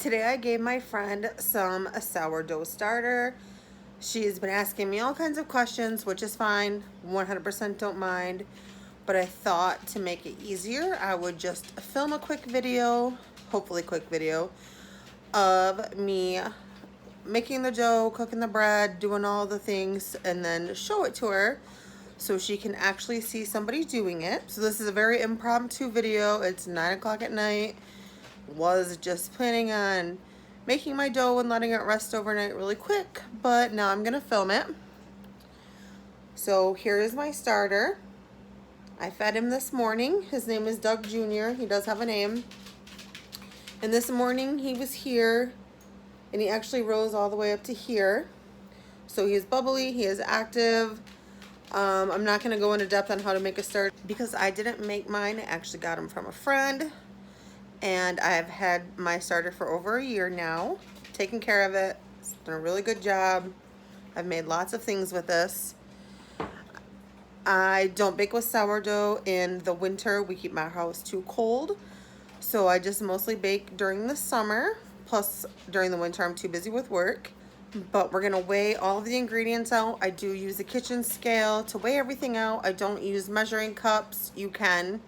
Today I gave my friend some sourdough starter. She's been asking me all kinds of questions, which is fine, 100% don't mind. But I thought to make it easier, I would just film a quick video, hopefully quick video, of me making the dough, cooking the bread, doing all the things, and then show it to her so she can actually see somebody doing it. So this is a very impromptu video. It's 9 o'clock at night. Was just planning on making my dough and letting it rest overnight really quick, but now I'm gonna film it. So here is my starter. I fed him this morning. His name is Doug Jr. He does have a name. And this morning he was here and he actually rose all the way up to here. So he is bubbly, he is active. I'm not gonna go into depth on how to make a starter because I didn't make mine. I actually got him from a friend. And I've had my starter for over a year now, taking care of it. It's done a really good job. I've made lots of things with this. I don't bake with sourdough in the winter. We keep my house too cold. So I just mostly bake during the summer. Plus during the winter I'm too busy with work. But we're gonna weigh all of the ingredients out. I do use a kitchen scale to weigh everything out. I don't use measuring cups. You can.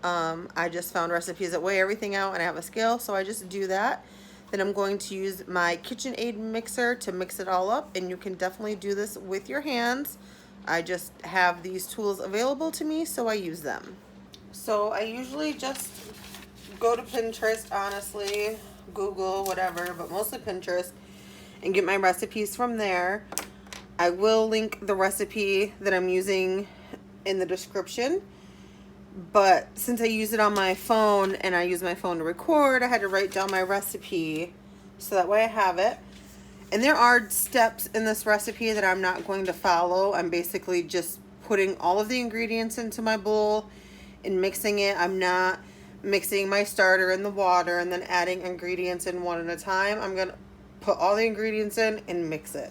I just found recipes that weigh everything out and I have a scale, so I just do that. Then I'm going to use my KitchenAid mixer to mix it all up, and you can definitely do this with your hands. I just have these tools available to me, so I use them. So I usually just go to Pinterest, honestly, Google, whatever, but mostly Pinterest, and get my recipes from there. I will link the recipe that I'm using in the description. But since I use it on my phone and I use my phone to record, I had to write down my recipe so that way I have it. And there are steps in this recipe that I'm not going to follow. I'm basically just putting all of the ingredients into my bowl and mixing it. I'm not mixing my starter in the water and then adding ingredients in one at a time. I'm going to put all the ingredients in and mix it.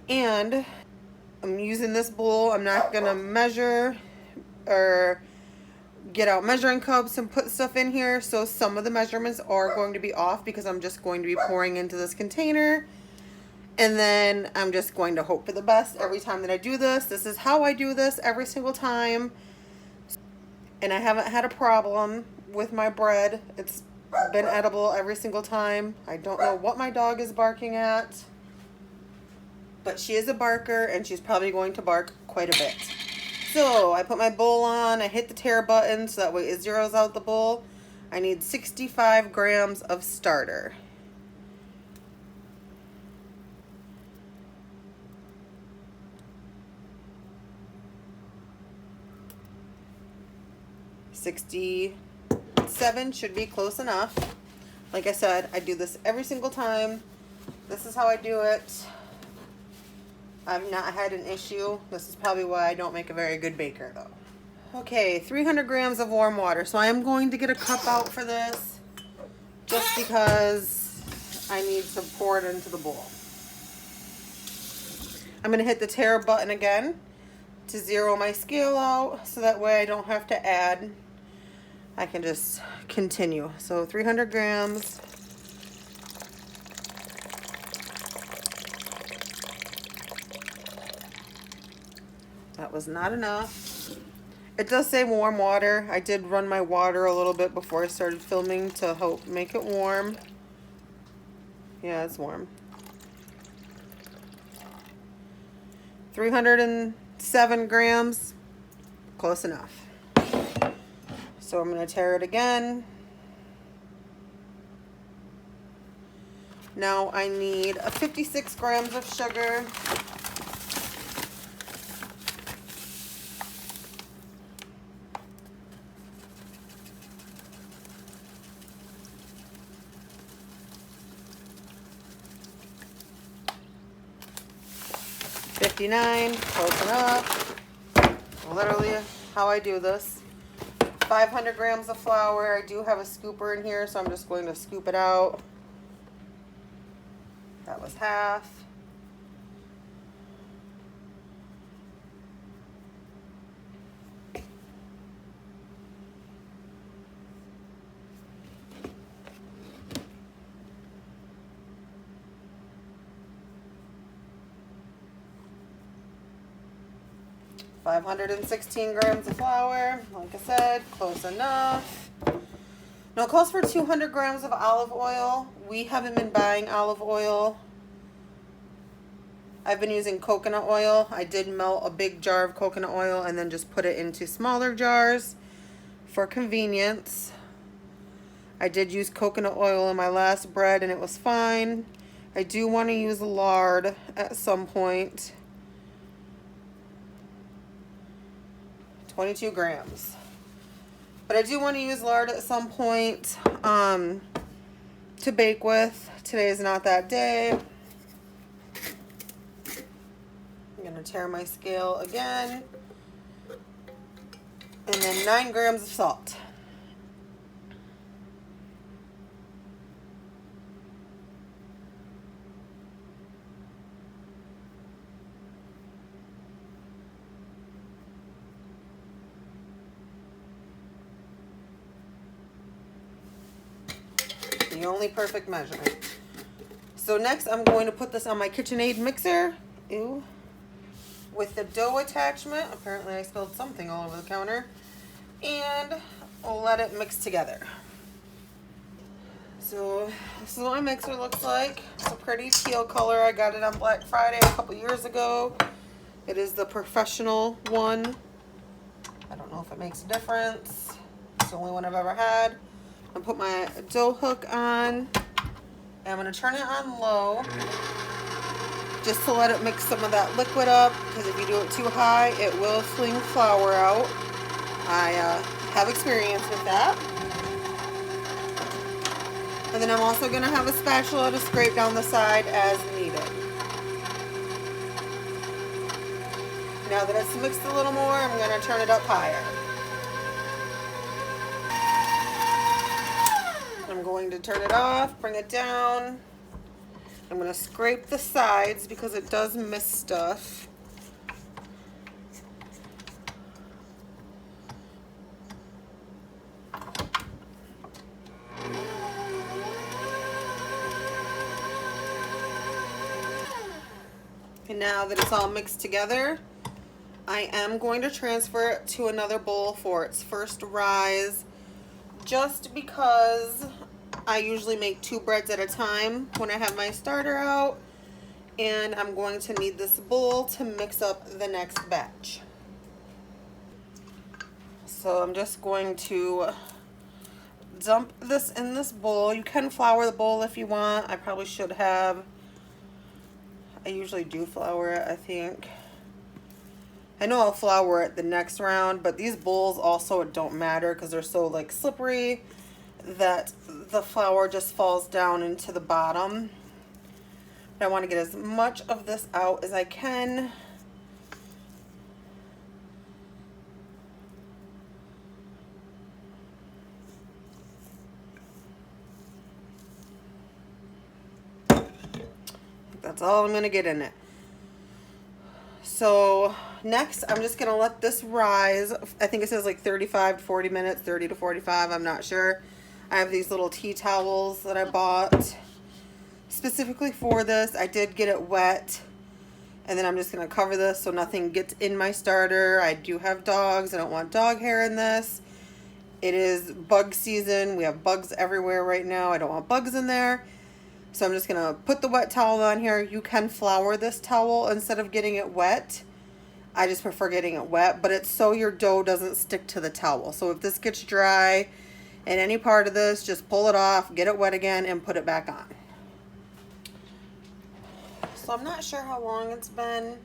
And I'm using this bowl. I'm not going to measure or get out measuring cups and put stuff in here, so some of the measurements are going to be off because I'm just going to be pouring into this container, and then I'm just going to hope for the best every time that I do this. This is how I do this every single time, and I haven't had a problem with my bread. It's been edible every single time. I don't know what my dog is barking at, but she is a barker and she's probably going to bark quite a bit. So I put my bowl on, I hit the tare button so that way it zeroes out the bowl. I need 65 grams of starter. $67 should be close enough. Like I said, I do this every single time. This is how I do it. I've not had an issue. This is probably why I don't make a very good baker though. Okay, 300 grams of warm water. So I am going to get a cup out for this just because I need to pour it into the bowl. I'm gonna hit the tare button again to zero my scale out so that way I don't have to add. I can just continue. So 300 grams. That was not enough. It does say warm water. I did run my water a little bit before I started filming to help make it warm. Yeah, it's warm. 307 grams. Close enough. So I'm going to tare it again. Now I need 56 grams of sugar. $59, close enough. Literally how I do this. 500 grams of flour. I do have a scooper in here, so I'm just going to scoop it out. That was half. 516 grams of flour. Like I said, close enough. Now it calls for 200 grams of olive oil. We haven't been buying olive oil. I've been using coconut oil. I did melt a big jar of coconut oil and then just put it into smaller jars for convenience. I did use coconut oil in my last bread and it was fine. I do want to use lard at some point. 22 grams. But I do want to use lard at some point to bake with. Today is not that day. I'm going to tear my scale again. And then 9 grams of salt. The only perfect measurement. So next I'm going to put this on my KitchenAid mixer. Ew. With the dough attachment. Apparently I spilled something all over the counter. And I'll let it mix together. So this is what my mixer looks like. It's a pretty teal color. I got it on Black Friday a couple years ago. It is the professional one. I don't know if it makes a difference. It's the only one I've ever had. I'm gonna put my dough hook on. And I'm gonna turn it on low just to let it mix some of that liquid up, because if you do it too high, it will fling flour out. I have experience with that. And then I'm also gonna have a spatula to scrape down the side as needed. Now that it's mixed a little more, I'm gonna turn it up higher. I'm going to turn it off, bring it down. I'm going to scrape the sides because it does miss stuff. And now that it's all mixed together, I am going to transfer it to another bowl for its first rise, just because I usually make 2 breads at a time when I have my starter out, and I'm going to need this bowl to mix up the next batch. So I'm just going to dump this in this bowl. You can flour the bowl if you want. I probably should have. I usually do flour it, I think. I know I'll flour it the next round, but these bowls also don't matter because they're so like slippery that the flour just falls down into the bottom. But I want to get as much of this out as I can. That's all I'm going to get in it. So next, I'm just going to let this rise. I think it says like 35 to 40 minutes, 30 to 45, I'm not sure. I have these little tea towels that I bought specifically for this. I did get it wet. And then I'm just going to cover this so nothing gets in my starter. I do have dogs. I don't want dog hair in this. It is bug season. We have bugs everywhere right now. I don't want bugs in there. So I'm just going to put the wet towel on here. You can flour this towel instead of getting it wet. I just prefer getting it wet, but it's so your dough doesn't stick to the towel. So if this gets dry in any part of this, just pull it off, get it wet again, and put it back on. So I'm not sure how long it's been.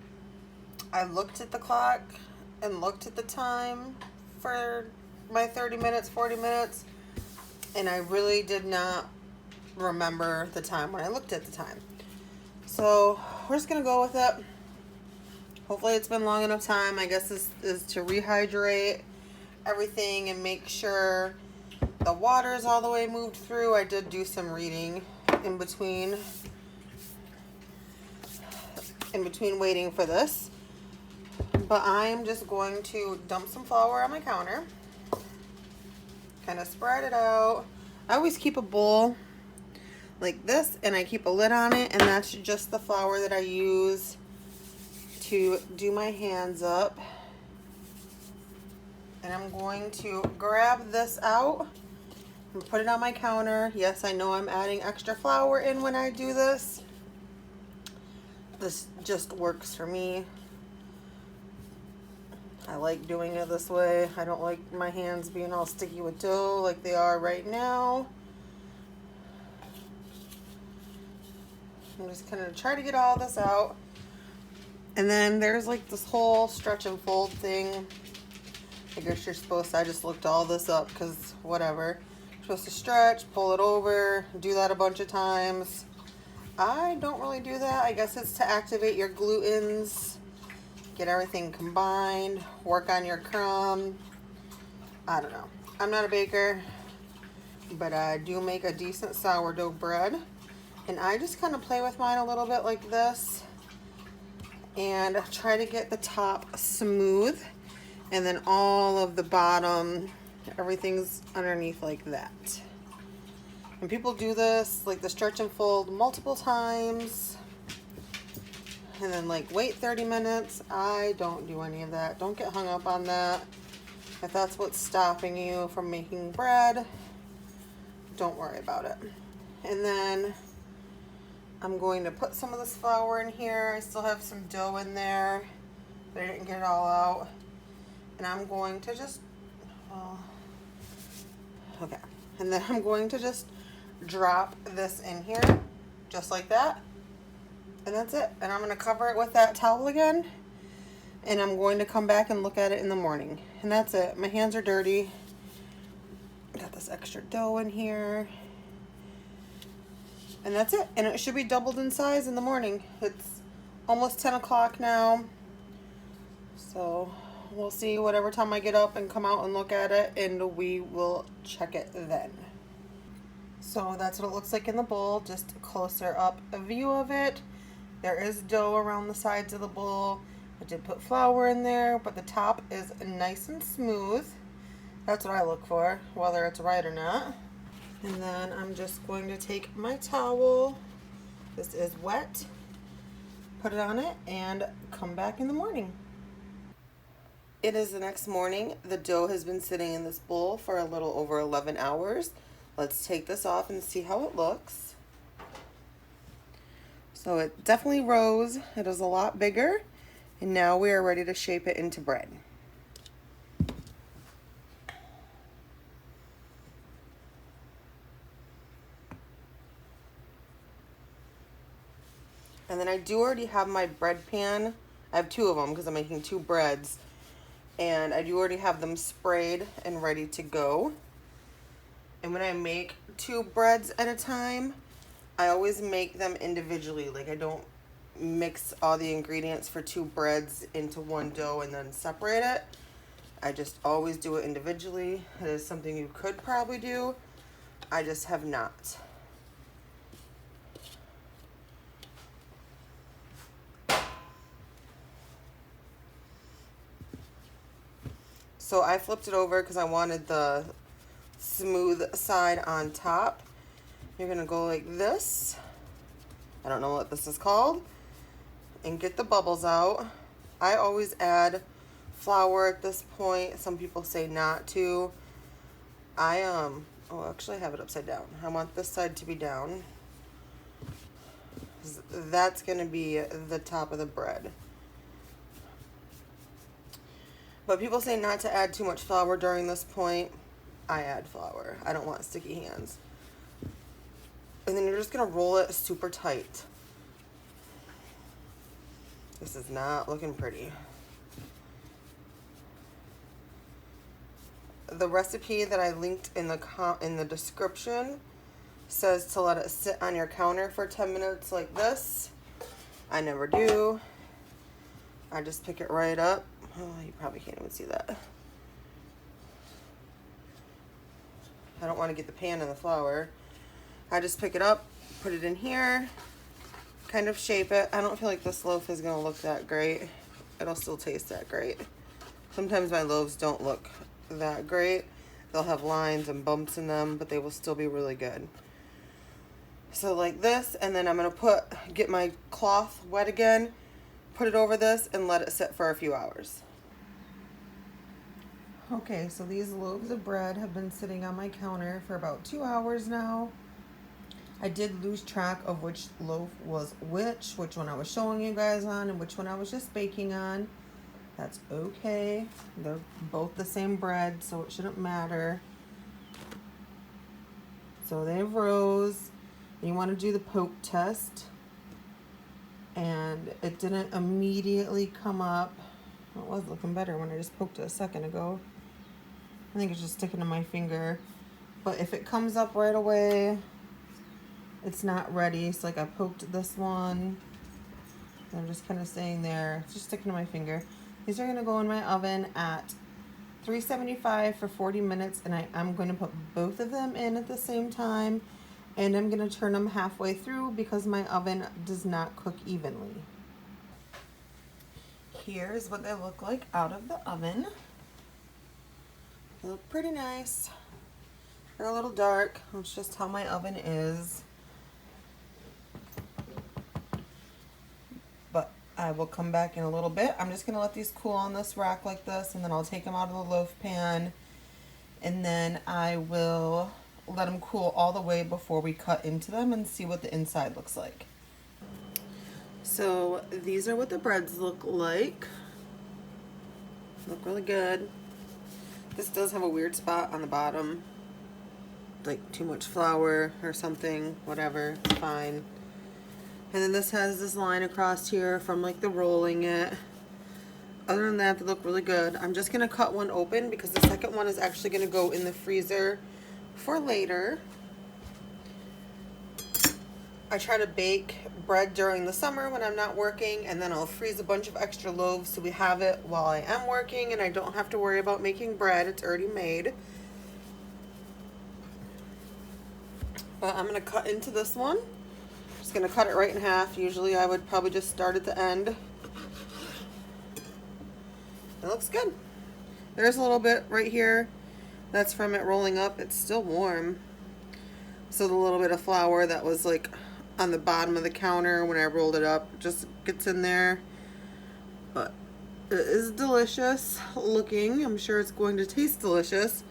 I looked at the clock and looked at the time for my 30 minutes, 40 minutes, and I really did not remember the time when I looked at the time. So we're just gonna go with it. Hopefully it's been long enough time. I guess this is to rehydrate everything and make sure the water is all the way moved through. I did do some reading in between waiting for this. But I'm just going to dump some flour on my counter. Kind of spread it out. I always keep a bowl like this and I keep a lid on it, and that's just the flour that I use to do my hands up. And I'm going to grab this out and put it on my counter. Yes, I know I'm adding extra flour in when I do this. This just works for me. I like doing it this way. I don't like my hands being all sticky with dough like they are right now. I'm just gonna try to get all this out. And then there's like this whole stretch and fold thing. I guess you're supposed to, I just looked all this up because whatever. You're supposed to stretch, pull it over, do that a bunch of times. I don't really do that. I guess it's to activate your glutens, get everything combined, work on your crumb. I don't know. I'm not a baker, but I do make a decent sourdough bread. And I just kind of play with mine a little bit like this and try to get the top smooth and then all of the bottom, everything's underneath like that. And people do this, like the stretch and fold multiple times and then like wait 30 minutes. I don't do any of that. Don't get hung up on that. If that's what's stopping you from making bread, don't worry about it. And then I'm going to put some of this flour in here. I still have some dough in there, but I didn't get it all out. And I'm going to just, okay. And then I'm going to just drop this in here, just like that. And that's it. And I'm going to cover it with that towel again. And I'm going to come back and look at it in the morning. And that's it. My hands are dirty. Got this extra dough in here. And that's it. And it should be doubled in size in the morning. It's almost 10 o'clock now. So we'll see whatever time I get up and come out and look at it, and we will check it then. So that's what it looks like in the bowl. Just a closer up view of it. There is dough around the sides of the bowl. I did put flour in there, but the top is nice and smooth. That's what I look for, whether it's right or not. And then I'm just going to take my towel, this is wet, put it on it, and come back in the morning. It is the next morning. The dough has been sitting in this bowl for a little over 11 hours. Let's take this off and see how it looks. So it definitely rose. It is a lot bigger, and now we are ready to shape it into bread. And then I do already have my bread pan. I have two of them because I'm making two breads. And I do already have them sprayed and ready to go. And when I make two breads at a time, I always make them individually. Like I don't mix all the ingredients for two breads into one dough and then separate it. I just always do it individually. It is something you could probably do. I just have not. So I flipped it over because I wanted the smooth side on top. You're gonna go like this. I don't know what this is called. And get the bubbles out. I always add flour at this point. Some people say not to. Oh, actually I have it upside down. I want this side to be down. That's gonna be the top of the bread. But people say not to add too much flour during this point. I add flour. I don't want sticky hands. And then you're just going to roll it super tight. This is not looking pretty. The recipe that I linked in the description says to let it sit on your counter for 10 minutes like this. I never do. I just pick it right up. Oh, you probably can't even see that. I don't want to get the pan in the flour. I just pick it up, put it in here, kind of shape it. I don't feel like this loaf is going to look that great. It'll still taste that great. Sometimes my loaves don't look that great. They'll have lines and bumps in them, but they will still be really good. So like this, and then I'm going to get my cloth wet again, put it over this, and let it sit for a few hours. Okay, so these loaves of bread have been sitting on my counter for about 2 hours now. I did lose track of which loaf was which one I was showing you guys on and which one I was just baking on. That's okay. They're both the same bread, so it shouldn't matter. So they rose. You want to do the poke test. And it didn't immediately come up. It was looking better when I just poked it a second ago. I think it's just sticking to my finger. But if it comes up right away, it's not ready. So like I poked this one. I'm just kind of staying there. It's just sticking to my finger. These are going to go in my oven at 375 for 40 minutes. And I'm going to put both of them in at the same time. And I'm going to turn them halfway through because my oven does not cook evenly. Here's what they look like out of the oven. They look pretty nice. They're a little dark. That's just how my oven is. But I will come back in a little bit. I'm just going to let these cool on this rack like this, and then I'll take them out of the loaf pan. And then I will let them cool all the way before we cut into them and see what the inside looks like. So these are what the breads look like. Look really good. This does have a weird spot on the bottom, like too much flour or something, whatever, it's fine. And then this has this line across here from like the rolling it. Other than that, they look really good. I'm just gonna cut one open because the second one is actually gonna go in the freezer for later. I try to bake bread during the summer when I'm not working, and then I'll freeze a bunch of extra loaves so we have it while I am working and I don't have to worry about making bread. It's already made. But I'm going to cut into this one. Just going to cut it right in half. Usually I would probably just start at the end. It looks good. There's a little bit right here. That's from it rolling up. It's still warm. So the little bit of flour that was like on the bottom of the counter when I rolled it up just gets in there. But it is delicious looking. I'm sure it's going to taste delicious.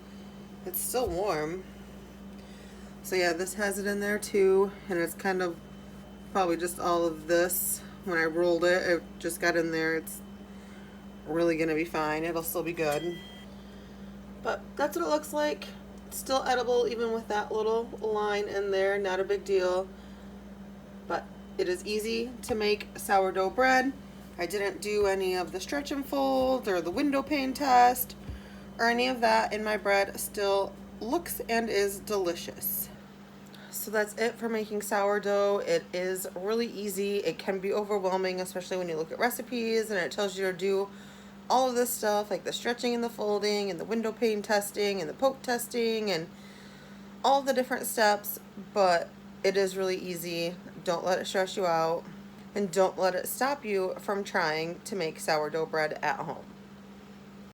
It's still warm. So yeah, this has it in there too, and it's kind of probably just all of this. When I rolled it, it just got in there. It's really gonna be fine. It'll still be good. But that's what it looks like. It's still edible even with that little line in there. Not a big deal. But it is easy to make sourdough bread. I didn't do any of the stretch and fold or the window pane test or any of that, and my bread still looks and is delicious. So that's it for making sourdough. It is really easy. It can be overwhelming, especially when you look at recipes and it tells you to do all of this stuff like the stretching and the folding and the window pane testing and the poke testing and all the different steps, but it is really easy. Don't let it stress you out, and don't let it stop you from trying to make sourdough bread at home.